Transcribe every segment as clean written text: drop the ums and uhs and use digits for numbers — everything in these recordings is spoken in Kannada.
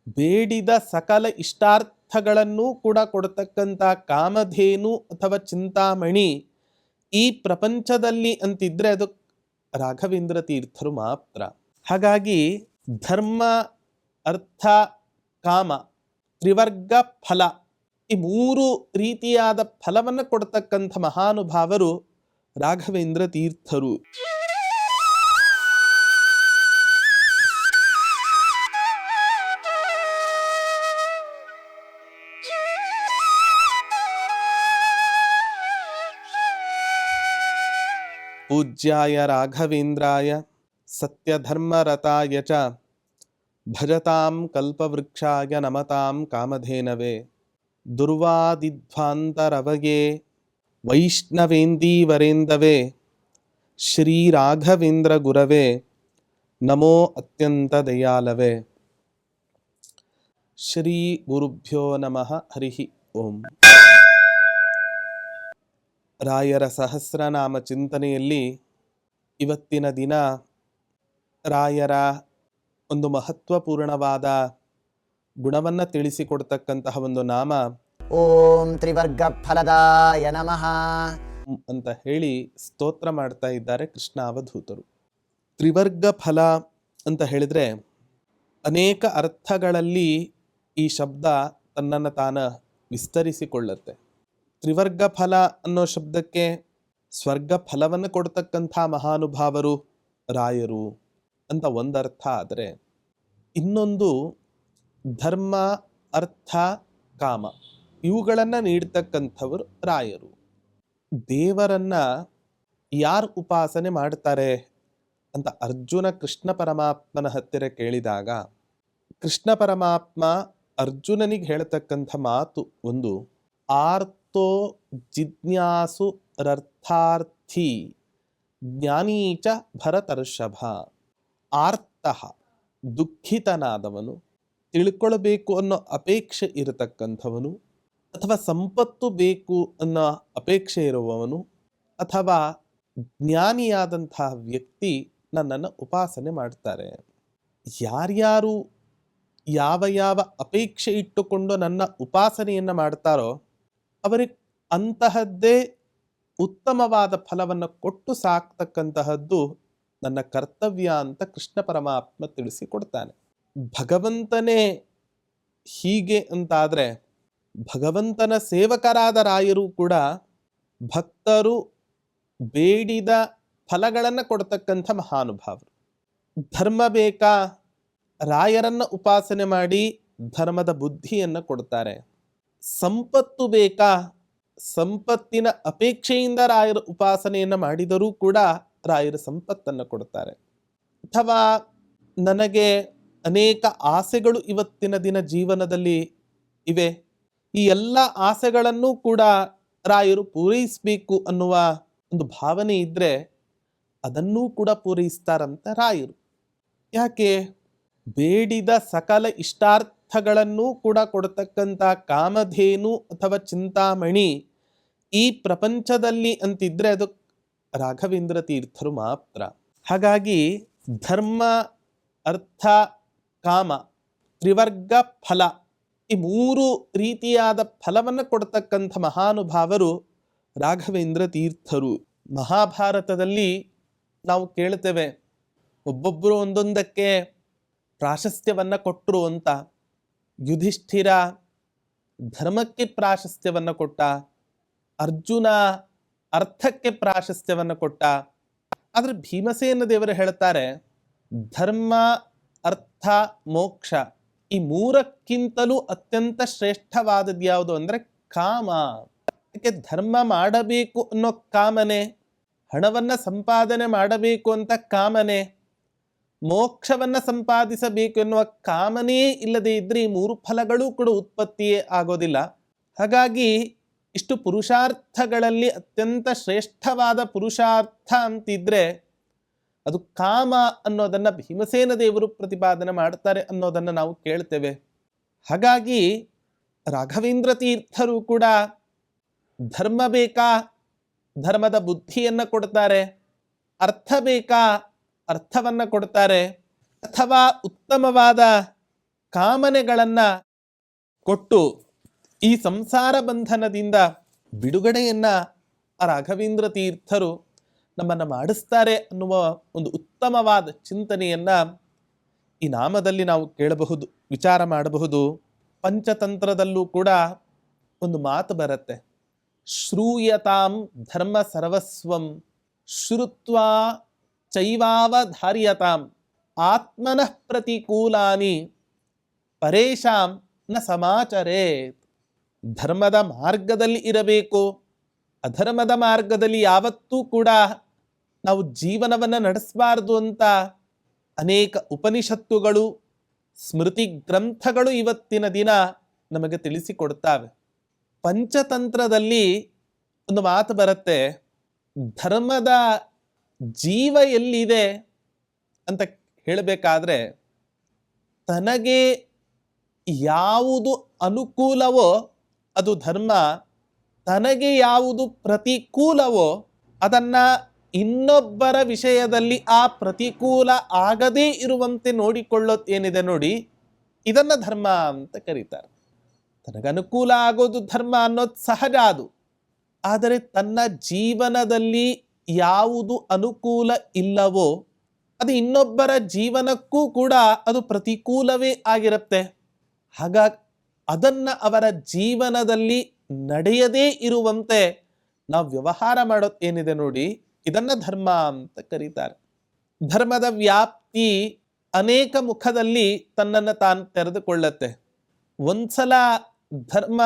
ಬೇಡಿದ ಸಕಲ ಇಷ್ಟಾರ್ಥಗಳನ್ನು ಕೂಡ ಕೊಡ್ತಕ್ಕಂಥ ಕಾಮಧೇನು ಅಥವಾ ಚಿಂತಾಮಣಿ ಈ ಪ್ರಪಂಚದಲ್ಲಿ ಅಂತಿದ್ರೆ ಅದು ರಾಘವೇಂದ್ರ ತೀರ್ಥರು ಮಾತ್ರ. ಹಾಗಾಗಿ ಧರ್ಮ, ಅರ್ಥ, ಕಾಮ, ತ್ರಿವರ್ಗ ಫಲ, ಈ ಮೂರು ರೀತಿಯಾದ ಫಲವನ್ನು ಕೊಡ್ತಕ್ಕಂಥ ಮಹಾನುಭಾವರು ರಾಘವೇಂದ್ರ ತೀರ್ಥರು. ಪೂಜ್ಯಾಯ ರಾಘವೇಂದ್ರಾಯ ಸತ್ಯಧರ್ಮರತಾಯ ಚ ಭಜತಾಂ ಕಲ್ಪವೃಕ್ಷಾಯ ನಮತಾಂ ಕಾಮಧೇನವೇ ದುರ್ವಾದಿಧ್ವಾಂತರವಯೇ ವೈಷ್ಣವೇಂದೀವರೇಂದವೇ ಶ್ರೀರಾಘವೇಂದ್ರ ಗುರವೇ ನಮೋ ಅತ್ಯಂತ ದಯಾಲವೇ. ಶ್ರೀ ಗುರುಭ್ಯೋ ನಮಃ. ಹರಿ ಓಂ. ರಾಯರ ಸಹಸ್ರನಾಮ ಚಿಂತನೆಯಲ್ಲಿ ಇವತ್ತಿನ ದಿನ ರಾಯರ ಒಂದು ಮಹತ್ವಪೂರ್ಣವಾದ ಗುಣವನ್ನು ತಿಳಿಸಿಕೊಡ್ತಕ್ಕಂತಹ ಒಂದು ನಾಮ ಓಂ ತ್ರಿವರ್ಗ ಫಲದಾಯ ನಮಃ ಅಂತ ಹೇಳಿ ಸ್ತೋತ್ರ ಮಾಡ್ತಾ ಇದ್ದಾರೆ ಕೃಷ್ಣ ಅವಧೂತರು. ತ್ರಿವರ್ಗ ಫಲ ಅಂತ ಹೇಳಿದ್ರೆ ಅನೇಕ ಅರ್ಥಗಳಲ್ಲಿ ಈ ಶಬ್ದ ತನ್ನನ್ನು ತಾನ ವಿಸ್ತರಿಸಿಕೊಳ್ಳುತ್ತೆ. ತ್ರಿವರ್ಗ ಫಲ ಅನ್ನೋ ಶಬ್ದಕ್ಕೆ ಸ್ವರ್ಗ ಫಲವನ್ನು ಕೊಡ್ತಕ್ಕಂಥ ಮಹಾನುಭಾವರು ರಾಯರು ಅಂತ ಒಂದರ್ಥ ಆದರೆ, ಇನ್ನೊಂದು ಧರ್ಮ, ಅರ್ಥ, ಕಾಮ ಇವುಗಳನ್ನು ನೀಡ್ತಕ್ಕಂಥವರು ರಾಯರು. ದೇವರನ್ನ ಯಾರು ಉಪಾಸನೆ ಮಾಡ್ತಾರೆ ಅಂತ ಅರ್ಜುನ ಕೃಷ್ಣ ಪರಮಾತ್ಮನ ಹತ್ತಿರ ಕೇಳಿದಾಗ ಕೃಷ್ಣ ಪರಮಾತ್ಮ ಅರ್ಜುನನಿಗೆ ಹೇಳ್ತಕ್ಕಂಥ ಮಾತು ಒಂದು, ಆರ್ತೋ ಜಿಜ್ಞಾಸು ರರ್ಥಾರ್ಥಿ ಜ್ಞಾನೀಚ ಭರತರ್ಷಭ. ಆರ್ತಃ ದುಃಖಿತನಾದವನು, ತಿಳ್ಕೊಳ್ಬೇಕು ಅನ್ನೋ ಅಪೇಕ್ಷೆ ಇರತಕ್ಕಂಥವನು, ಅಥವಾ ಸಂಪತ್ತು ಬೇಕು ಅನ್ನೋ ಅಪೇಕ್ಷೆ ಇರುವವನು, ಅಥವಾ ಜ್ಞಾನಿಯಾದಂತಹ ವ್ಯಕ್ತಿ ನನ್ನನ್ನು ಉಪಾಸನೆ ಮಾಡ್ತಾರೆ. ಯಾರ್ಯಾರು ಯಾವ ಯಾವ ಅಪೇಕ್ಷೆ ಇಟ್ಟುಕೊಂಡು ನನ್ನ ಉಪಾಸನೆಯನ್ನು ಮಾಡ್ತಾರೋ ಅವರಿಗೆ ಅಂತಹದ್ದೇ ಉತ್ತಮವಾದ ಫಲವನ್ನು ಕೊಟ್ಟು ಸಾಕ್ತಕ್ಕಂತಹದ್ದು ನನ್ನ ಕರ್ತವ್ಯ ಅಂತ ಕೃಷ್ಣ ಪರಮಾತ್ಮ ತಿಳಿಸಿಕೊಡ್ತಾನೆ. ಭಗವಂತನೇ ಹೀಗೆ ಅಂತಾದರೆ ಭಗವಂತನ ಸೇವಕರಾದ ರಾಯರು ಕೂಡ ಭಕ್ತರು ಬೇಡಿದ ಫಲಗಳನ್ನು ಕೊಡ್ತಕ್ಕಂಥ ಮಹಾನುಭಾವರು. ಧರ್ಮ ಬೇಕಾ, ರಾಯರನ್ನು ಉಪಾಸನೆ ಮಾಡಿ ಧರ್ಮದ ಬುದ್ಧಿಯನ್ನು ಕೊಡ್ತಾರೆ. ಸಂಪತ್ತು ಬೇಕಾ, ಸಂಪತ್ತಿನ ಅಪೇಕ್ಷೆಯಿಂದ ರಾಯರ ಉಪಾಸನೆಯನ್ನು ಮಾಡಿದರೂ ಕೂಡ ರಾಯರ ಸಂಪತ್ತನ್ನು ಕೊಡ್ತಾರೆ. ಅಥವಾ ನನಗೆ ಅನೇಕ ಆಸೆಗಳು ಇವತ್ತಿನ ದಿನ ಜೀವನದಲ್ಲಿ ಇವೆ, ಈ ಎಲ್ಲ ಆಸೆಗಳನ್ನು ಕೂಡ ರಾಯರು ಪೂರೈಸಬೇಕು ಅನ್ನುವ ಒಂದು ಭಾವನೆ ಇದ್ದರೆ ಅದನ್ನೂ ಕೂಡ ಪೂರೈಸ್ತಾರಂತೆ ರಾಯರು. ಯಾಕೆ? ಬೇಡಿದ ಸಕಲ ಇಷ್ಟಾರ್ಥಗಳನ್ನು ಕೂಡ ಕೊಡ್ತಕ್ಕಂಥ ಕಾಮಧೇನು ಅಥವಾ ಚಿಂತಾಮಣಿ ಈ ಪ್ರಪಂಚದಲ್ಲಿ ಅಂತಿದ್ರೆ ಅದು ರಾಘವೇಂದ್ರ ತೀರ್ಥರು ಮಾತ್ರ. ಹಾಗಾಗಿ ಧರ್ಮ, ಅರ್ಥ, ಕಾಮ, ತ್ರಿವರ್ಗ ಫಲ, ಈ ಮೂರು ರೀತಿಯಾದ ಫಲವನ್ನು ಕೊಡ್ತಕ್ಕಂಥ ಮಹಾನುಭಾವರು ರಾಘವೇಂದ್ರ ತೀರ್ಥರು. ಮಹಾಭಾರತದಲ್ಲಿ ನಾವು ಕೇಳ್ತೇವೆ, ಒಬ್ಬೊಬ್ಬರು ಒಂದೊಂದಕ್ಕೆ ಪ್ರಾಶಸ್ತ್ಯವನ್ನು ಕೊಟ್ಟರು ಅಂತ. ಯುಧಿಷ್ಠಿರ ಧರ್ಮಕ್ಕೆ ಪ್ರಾಶಸ್ತ್ಯವನ್ನು ಕೊಟ್ಟ, ಅರ್ಜುನ ಅರ್ಥಕ್ಕೆ ಪ್ರಾಶಸ್ತ್ಯವನ್ನು ಕೊಟ್ಟ. ಆದರೆ ಭೀಮಸೇನ ದೇವರು ಹೇಳ್ತಾರೆ, ಧರ್ಮ, ಅರ್ಥ, ಮೋಕ್ಷ ಈ ಮೂರಕ್ಕಿಂತಲೂ ಅತ್ಯಂತ ಶ್ರೇಷ್ಠವಾದದ್ದು ಯಾವುದು ಅಂದರೆ ಕಾಮ. ಯಾಕೆ? ಧರ್ಮ ಮಾಡಬೇಕು ಅನ್ನೋ ಕಾಮನೆ, ಹಣವನ್ನು ಸಂಪಾದನೆ ಮಾಡಬೇಕು ಅಂತ ಕಾಮನೆ, ಮೋಕ್ಷವನ್ನು ಸಂಪಾದಿಸಬೇಕು ಎನ್ನುವ ಕಾಮನೇ ಇಲ್ಲದೆ ಇದ್ರೆ ಈ ಮೂರು ಫಲಗಳು ಕೂಡ ಉತ್ಪತ್ತಿಯೇ ಆಗೋದಿಲ್ಲ. ಹಾಗಾಗಿ ಇಷ್ಟು ಪುರುಷಾರ್ಥಗಳಲ್ಲಿ ಅತ್ಯಂತ ಶ್ರೇಷ್ಠವಾದ ಪುರುಷಾರ್ಥ ಅಂತಿದ್ರೆ ಅದು ಕಾಮ ಅನ್ನೋದನ್ನು ಭೀಮಸೇನ ದೇವರು ಪ್ರತಿಪಾದನೆ ಮಾಡ್ತಾರೆ ಅನ್ನೋದನ್ನು ನಾವು ಕೇಳ್ತೇವೆ. ಹಾಗಾಗಿ ರಾಘವೇಂದ್ರ ತೀರ್ಥರು ಕೂಡ ಧರ್ಮ ಬೇಕಾ, ಧರ್ಮದ ಬುದ್ಧಿಯನ್ನು ಕೊಡ್ತಾರೆ. ಅರ್ಥ ಬೇಕಾ, ಅರ್ಥವನ್ನು ಕೊಡ್ತಾರೆ. ಅಥವಾ ಉತ್ತಮವಾದ ಕಾಮನೆಗಳನ್ನು ಕೊಟ್ಟು ಈ ಸಂಸಾರ ಬಂಧನದಿಂದ ಬಿಡುಗಡೆಯನ್ನು ರಾಘವೇಂದ್ರ ತೀರ್ಥರು ನಮ್ಮನ್ನು ಮಾಡಿಸ್ತಾರೆ ಅನ್ನುವ ಒಂದು ಉತ್ತಮವಾದ ಚಿಂತನೆಯನ್ನು ಈ ನಾಮದಲ್ಲಿ ನಾವು ಕೇಳಬಹುದು, ವಿಚಾರ ಮಾಡಬಹುದು. ಪಂಚತಂತ್ರದಲ್ಲೂ ಕೂಡ ಒಂದು ಮಾತು ಬರುತ್ತೆ, ಶ್ರೂಯತಾಂ ಧರ್ಮ ಸರ್ವಸ್ವಂ ಶ್ರುತ್ವಾ ಚೈವಾವಧಾರ್ಯತಾಂ ಆತ್ಮನಃ ಪ್ರತಿಕೂಲಾನಿ ಪರೇಶಾಂ ನ ಸಮಾಚರೇತ್. ಧರ್ಮದ ಮಾರ್ಗದಲ್ಲಿ ಇರಬೇಕು, ಅಧರ್ಮದ ಮಾರ್ಗದಲ್ಲಿ ಯಾವತ್ತೂ ಕೂಡ ನಾವು ಜೀವನವನ್ನು ನಡೆಸಬಾರ್ದು ಅಂತ ಅನೇಕ ಉಪನಿಷತ್ತುಗಳು, ಸ್ಮೃತಿ ಗ್ರಂಥಗಳು ಇವತ್ತಿನ ದಿನ ನಮಗೆ ತಿಳಿಸಿಕೊಡ್ತಾವೆ. ಪಂಚತಂತ್ರದಲ್ಲಿ ಒಂದು ಮಾತು ಬರುತ್ತೆ, ಧರ್ಮದ ಜೀವ ಎಲ್ಲಿದೆ ಅಂತ ಹೇಳಬೇಕಾದ್ರೆ ತನಗೆ ಯಾವುದು ಅನುಕೂಲವೋ ಅದು ಧರ್ಮ, ತನಗೆ ಯಾವುದು ಪ್ರತಿಕೂಲವೋ ಅದನ್ನು ಇನ್ನೊಬ್ಬರ ವಿಷಯದಲ್ಲಿ ಆ ಪ್ರತಿಕೂಲ ಆಗದೇ ಇರುವಂತೆ ನೋಡಿಕೊಳ್ಳೋದು ಏನಿದೆ ನೋಡಿ, ಇದನ್ನು ಧರ್ಮ ಅಂತ ಕರೀತಾರೆ. ತನಗನುಕೂಲ ಆಗೋದು ಧರ್ಮ ಅನ್ನೋದು ಸಹಜ ಅದು. ಆದರೆ ತನ್ನ ಜೀವನದಲ್ಲಿ ಯಾವುದು ಅನುಕೂಲ ಇಲ್ಲವೋ ಅದು ಇನ್ನೊಬ್ಬರ ಜೀವನಕ್ಕೂ ಕೂಡ ಅದು ಪ್ರತಿಕೂಲವೇ ಆಗಿರುತ್ತೆ. ಹಾಗಾಗಿ ಅದನ್ನು ಅವರ ಜೀವನದಲ್ಲಿ ನಡೆಯದೇ ಇರುವಂತೆ ನಾವು ವ್ಯವಹಾರ ಮಾಡೋದು ಏನಿದೆ ನೋಡಿ, ಇದನ್ನು ಧರ್ಮ ಅಂತ ಕರೀತಾರೆ. ಧರ್ಮದ ವ್ಯಾಪ್ತಿ ಅನೇಕ ಮುಖದಲ್ಲಿ ತನ್ನನ್ನು ತಾನು ತೆರೆದುಕೊಳ್ಳುತ್ತೆ. ಒಂದ್ಸಲ ಧರ್ಮ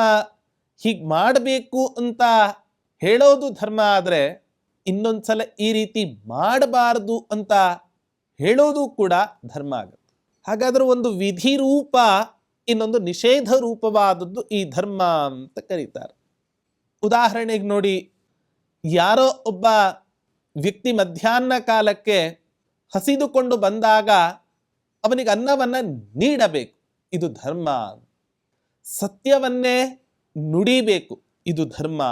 ಹೀಗೆ ಮಾಡಬೇಕು ಅಂತ ಹೇಳೋದು ಧರ್ಮ ಆದರೆ ಇನ್ನೊಂದ್ಸಲ ಈ ರೀತಿ ಮಾಡಬಾರ್ದು ಅಂತ ಹೇಳೋದು ಕೂಡ ಧರ್ಮ ಆಗುತ್ತೆ. ಹಾಗಾದ್ರೆ ಒಂದು ವಿಧಿ ರೂಪ, ಇನ್ನೊಂದು ನಿಷೇಧ ರೂಪವಾದದ್ದು ಈ ಧರ್ಮ ಅಂತ ಕರೀತಾರೆ. ಉದಾಹರಣೆಗೆ ನೋಡಿ, ಯಾರೋ ಒಬ್ಬ ವ್ಯಕ್ತಿ ಮಧ್ಯಾಹ್ನ ಕಾಲಕ್ಕೆ ಹಸಿದುಕೊಂಡು ಬಂದಾಗ ಅವನಿಗೆ ಅನ್ನವನ್ನು ನೀಡಬೇಕು, ಇದು ಧರ್ಮ. ಸತ್ಯವನ್ನೇ ನುಡಿಬೇಕು, ಇದು ಧರ್ಮ.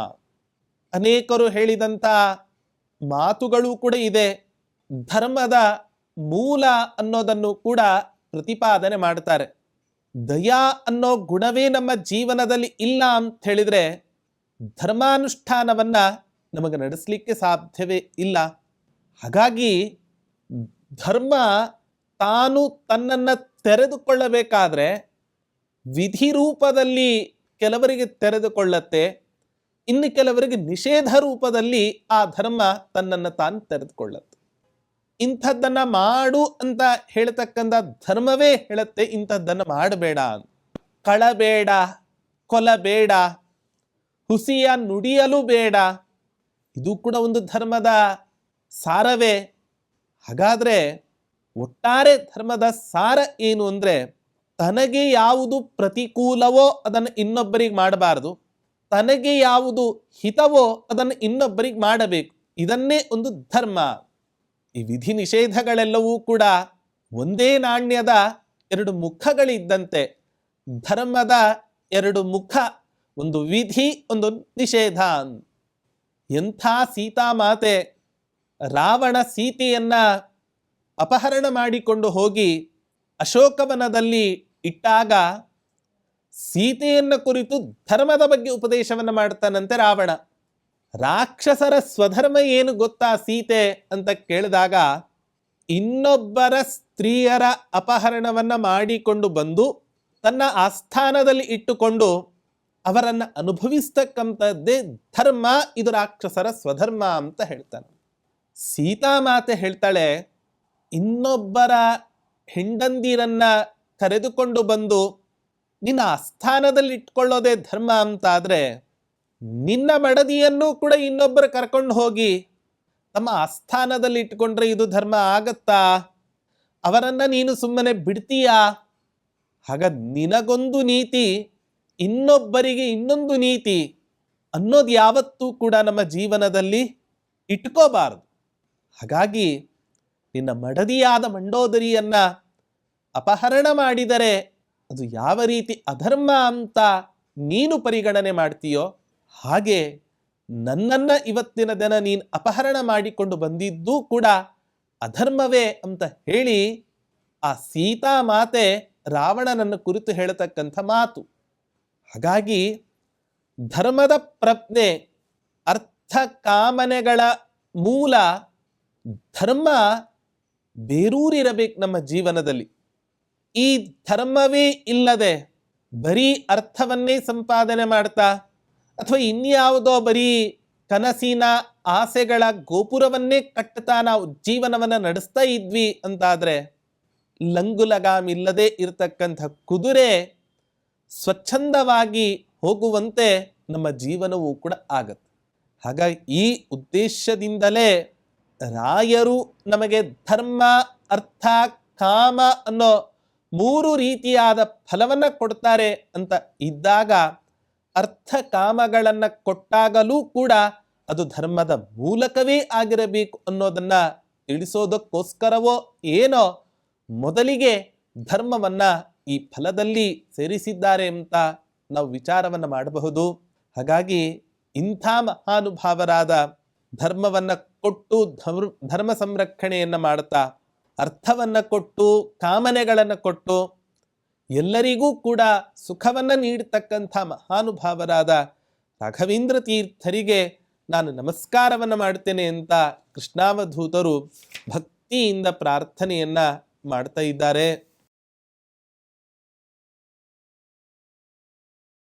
ಅನೇಕರು ಹೇಳಿದಂಥ ಮಾತುಗಳು ಕೂಡ ಇದೆ. ಧರ್ಮದ ಮೂಲ ಅನ್ನೋದನ್ನು ಕೂಡ ಪ್ರತಿಪಾದನೆ ಮಾಡ್ತಾರೆ. ದಯಾ ಅನ್ನೋ ಗುಣವೇ ನಮ್ಮ ಜೀವನದಲ್ಲಿ ಇಲ್ಲ ಅಂತ ಹೇಳಿದರೆ ಧರ್ಮಾನುಷ್ಠಾನವನ್ನು ನಮಗೆ ನಡೆಸಲಿಕ್ಕೆ ಸಾಧ್ಯವೇ ಇಲ್ಲ. ಹಾಗಾಗಿ ಧರ್ಮ ತಾನು ತನ್ನನ್ನು ತೆರೆದುಕೊಳ್ಳಬೇಕಾದ್ರೆ ವಿಧಿ ರೂಪದಲ್ಲಿ ಕೆಲವರಿಗೆ ತೆರೆದುಕೊಳ್ಳತ್ತೆ, ಇನ್ನು ಕೆಲವರಿಗೆ ನಿಷೇಧ ರೂಪದಲ್ಲಿ ಆ ಧರ್ಮ ತನ್ನನ್ನು ತಾನು ತೆರೆದುಕೊಳ್ಳತ್ತೆ. ಇಂಥದ್ದನ್ನು ಮಾಡು ಅಂತ ಹೇಳ್ತಕ್ಕಂಥ ಧರ್ಮವೇ ಹೇಳುತ್ತೆ ಇಂಥದ್ದನ್ನು ಮಾಡಬೇಡ, ಕಳಬೇಡ, ಕೊಲಬೇಡ, ಹುಸಿಯ ನುಡಿಯಲು ಬೇಡ. ಇದು ಕೂಡ ಒಂದು ಧರ್ಮದ ಸಾರವೇ. ಹಾಗಾದರೆ ಒಟ್ಟಾರೆ ಧರ್ಮದ ಸಾರ ಏನು ಅಂದರೆ, ತನಗೆ ಯಾವುದು ಪ್ರತಿಕೂಲವೋ ಅದನ್ನು ಇನ್ನೊಬ್ಬರಿಗೆ ಮಾಡಬಾರದು, ತನಗೆ ಯಾವುದು ಹಿತವೋ ಅದನ್ನು ಇನ್ನೊಬ್ಬರಿಗೆ ಮಾಡಬೇಕು. ಇದನ್ನೇ ಒಂದು ಧರ್ಮ. ಈ ವಿಧಿ ನಿಷೇಧಗಳೆಲ್ಲವೂ ಕೂಡ ಒಂದೇ ನಾಣ್ಯದ ಎರಡು ಮುಖಗಳಿದ್ದಂತೆ. ಧರ್ಮದ ಎರಡು ಮುಖ, ಒಂದು ವಿಧಿ, ಒಂದು ನಿಷೇಧ. ಎಂಥ ಸೀತಾಮಾತೆ ರಾವಣ ಸೀತೆಯನ್ನ ಅಪಹರಣ ಮಾಡಿಕೊಂಡು ಹೋಗಿ ಅಶೋಕವನದಲ್ಲಿ ಇಟ್ಟಾಗ ಸೀತೆಯನ್ನು ಕುರಿತು ಧರ್ಮದ ಬಗ್ಗೆ ಉಪದೇಶವನ್ನು ಮಾಡ್ತಾನಂತೆ ರಾವಣ. ರಾಕ್ಷಸರ ಸ್ವಧರ್ಮ ಏನು ಗೊತ್ತಾ ಸೀತೆ ಅಂತ ಕೇಳಿದಾಗ, ಇನ್ನೊಬ್ಬರ ಸ್ತ್ರೀಯರ ಅಪಹರಣವನ್ನು ಮಾಡಿಕೊಂಡು ಬಂದು ತನ್ನ ಆಸ್ಥಾನದಲ್ಲಿ ಇಟ್ಟುಕೊಂಡು ಅವರನ್ನು ಅನುಭವಿಸ್ತಕ್ಕಂಥದ್ದೇ ಧರ್ಮ, ಇದು ರಾಕ್ಷಸರ ಸ್ವಧರ್ಮ ಅಂತ ಹೇಳ್ತಾನೆ. ಸೀತಾಮಾತೆ ಹೇಳ್ತಾಳೆ, ಇನ್ನೊಬ್ಬರ ಹೆಂಡಂದಿರನ್ನ ಕರೆದುಕೊಂಡು ಬಂದು ನಿನ್ನ ಆಸ್ಥಾನದಲ್ಲಿ ಇಟ್ಕೊಳ್ಳೋದೇ ಧರ್ಮ ಅಂತಾದರೆ, ನಿನ್ನ ಮಡದಿಯನ್ನು ಕೂಡ ಇನ್ನೊಬ್ಬರು ಕರ್ಕೊಂಡು ಹೋಗಿ ತಮ್ಮ ಆಸ್ಥಾನದಲ್ಲಿ ಇಟ್ಕೊಂಡ್ರೆ ಇದು ಧರ್ಮ ಆಗತ್ತಾ? ಅವರನ್ನು ನೀನು ಸುಮ್ಮನೆ ಬಿಡ್ತೀಯಾ? ಹಾಗ ನಿನಗೊಂದು ನೀತಿ, ಇನ್ನೊಬ್ಬರಿಗೆ ಇನ್ನೊಂದು ನೀತಿ ಅನ್ನೋದು ಯಾವತ್ತೂ ಕೂಡ ನಮ್ಮ ಜೀವನದಲ್ಲಿ ಇಟ್ಕೋಬಾರದು. ಹಾಗಾಗಿ ನಿನ್ನ ಮಡದಿಯಾದ ಮಂಡೋದರಿಯನ್ನು ಅಪಹರಣ ಮಾಡಿದರೆ ಅದು ಯಾವ ರೀತಿ ಅಧರ್ಮ ಅಂತ ನೀನು ಪರಿಗಣನೆ ಮಾಡ್ತೀಯೋ, ಹಾಗೆ ನನ್ನನ್ನು ಇವತ್ತಿನ ದಿನ ನೀನು ಅಪಹರಣ ಮಾಡಿಕೊಂಡು ಬಂದಿದ್ದೂ ಕೂಡ ಅಧರ್ಮವೇ ಅಂತ ಹೇಳಿ ಆ ಸೀತಾಮಾತೆ ರಾವಣನನ್ನು ಕುರಿತು ಹೇಳತಕ್ಕಂಥ ಮಾತು. ಹಾಗಾಗಿ ಧರ್ಮದ ಪ್ರಜ್ಞೆ, ಅರ್ಥ ಕಾಮನೆಗಳ ಮೂಲ ಧರ್ಮ ಬೇರೂರಿರಬೇಕು ನಮ್ಮ ಜೀವನದಲ್ಲಿ. ಈ ಧರ್ಮವೇ ಇಲ್ಲದೆ ಬರೀ ಅರ್ಥವನ್ನೇ ಸಂಪಾದನೆ ಮಾಡ್ತಾ ಅಥವಾ ಇನ್ಯಾವುದೋ ಬರೀ ಕನಸಿನ ಆಸೆಗಳ ಗೋಪುರವನ್ನೇ ಕಟ್ಟುತ್ತಾ ನಾವು ಜೀವನವನ್ನು ನಡೆಸ್ತಾ ಇದ್ವಿ ಅಂತಾದರೆ ಲಂಗುಲಗಾಮಿಲ್ಲದೆ ಇರತಕ್ಕಂಥ ಕುದುರೆ ಸ್ವಚ್ಛಂದವಾಗಿ ಹೋಗುವಂತೆ ನಮ್ಮ ಜೀವನವೂ ಕೂಡ ಆಗತ್ತೆ. ಹಾಗಾಗಿ ಈ ಉದ್ದೇಶದಿಂದಲೇ ರಾಯರು ನಮಗೆ ಧರ್ಮ, ಅರ್ಥ, ಕಾಮ ಅನ್ನೋ 3 ರೀತಿಯಾದ ಫಲವನ್ನು ಕೊಡ್ತಾರೆ ಅಂತ ಇದ್ದಾಗ ಅರ್ಥ ಕಾಮಗಳನ್ನು ಕೊಟ್ಟಾಗಲೂ ಕೂಡ ಅದು ಧರ್ಮದ ಮೂಲಕವೇ ಆಗಿರಬೇಕು ಅನ್ನೋದನ್ನು ತಿಳಿಸೋದಕ್ಕೋಸ್ಕರವೋ ಏನೋ ಮೊದಲಿಗೆ ಧರ್ಮವನ್ನು ಈ ಫಲದಲ್ಲಿ ಸೇರಿಸಿದ್ದಾರೆ ಅಂತ ನಾವು ವಿಚಾರವನ್ನು ಮಾಡಬಹುದು. ಹಾಗಾಗಿ ಇಂಥ ಮಹಾನುಭಾವರಾದ ಧರ್ಮವನ್ನು ಕೊಟ್ಟು ಧರ್ಮ ಸಂರಕ್ಷಣೆಯನ್ನು ಮಾಡ್ತಾ, ಅರ್ಥವನ್ನು ಕೊಟ್ಟು, ಕಾಮನೆಗಳನ್ನು ಕೊಟ್ಟು ಎಲ್ಲರಿಗೂ ಕೂಡ ಸುಖವನ್ನು ನೀಡತಕ್ಕಂಥ ಮಹಾನುಭಾವರಾದ ರಾಘವೇಂದ್ರ ತೀರ್ಥರಿಗೆ ನಾನು ನಮಸ್ಕಾರವನ್ನು ಮಾಡ್ತೇನೆ ಅಂತ ಕೃಷ್ಣಾವಧೂತರು ಭಕ್ತಿಯಿಂದ ಪ್ರಾರ್ಥನೆಯನ್ನು ಮಾಡ್ತಾ ಇದ್ದಾರೆ.